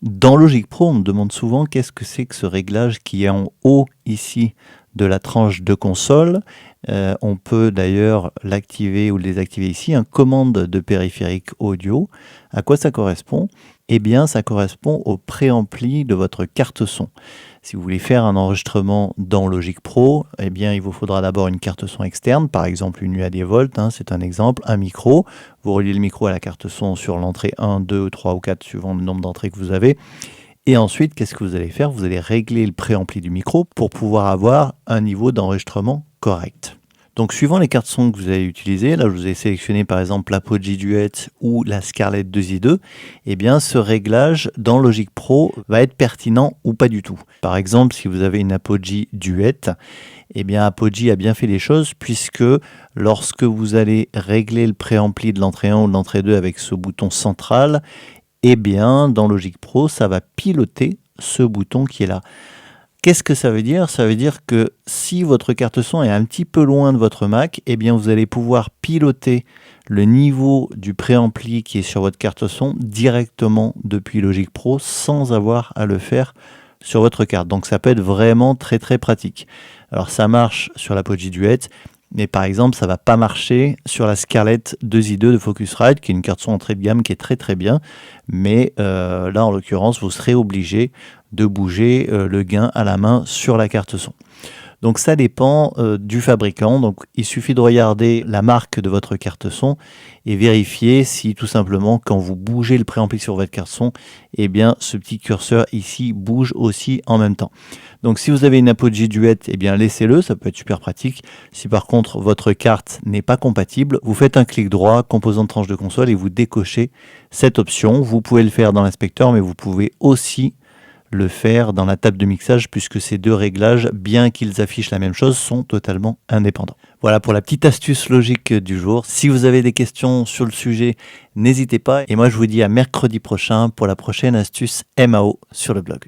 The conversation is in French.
Dans Logic Pro, on me demande souvent qu'est-ce que c'est que ce réglage qui est en haut ici de la tranche de console. On peut d'ailleurs l'activer ou le désactiver ici, un commande de périphérique audio. À quoi ça correspond? Eh bien, ça correspond au préampli de votre carte son. Si vous voulez faire un enregistrement dans Logic Pro, eh bien, il vous faudra d'abord une carte son externe, par exemple une UAD Volt, c'est un exemple, un micro. Vous reliez le micro à la carte son sur l'entrée 1, 2, 3 ou 4, suivant le nombre d'entrées que vous avez. Et ensuite, qu'est-ce que vous allez faire? Vous allez régler le préampli du micro pour pouvoir avoir un niveau d'enregistrement correct. Donc, suivant les cartes son que vous allez utiliser, là je vous ai sélectionné par exemple l'Apogee Duet ou la Scarlett 2i2, eh bien ce réglage dans Logic Pro va être pertinent ou pas du tout. Par exemple, si vous avez une Apogee Duet, eh bien Apogee a bien fait les choses puisque lorsque vous allez régler le préampli de l'entrée 1 ou de l'entrée 2 avec ce bouton central, eh bien dans Logic Pro, ça va piloter ce bouton qui est là. Qu'est-ce que ça veut dire? Ça veut dire que si votre carte son est un petit peu loin de votre Mac, eh bien vous allez pouvoir piloter le niveau du préampli qui est sur votre carte son directement depuis Logic Pro sans avoir à le faire sur votre carte. Donc ça peut être vraiment très très pratique. Alors ça marche sur l'Apogee Duet, mais par exemple ça ne va pas marcher sur la Scarlett 2i2 de Focusrite, qui est une carte son entrée de gamme qui est très très bien, mais là en l'occurrence vous serez obligé de bouger le gain à la main sur la carte son. Donc ça dépend du fabricant, donc il suffit de regarder la marque de votre carte son et vérifier si tout simplement quand vous bougez le préampli sur votre carte son, eh bien ce petit curseur ici bouge aussi en même temps. Donc si vous avez une Apogee Duet, eh bien laissez-le, ça peut être super pratique. Si par contre votre carte n'est pas compatible, vous faites un clic droit, composant de tranche de console et vous décochez cette option. Vous pouvez le faire dans l'inspecteur, mais vous pouvez aussi le faire dans la table de mixage puisque ces deux réglages, bien qu'ils affichent la même chose, sont totalement indépendants. Voilà pour la petite astuce logique du jour. Si vous avez des questions sur le sujet, n'hésitez pas. Et moi, je vous dis à mercredi prochain pour la prochaine astuce MAO sur le blog.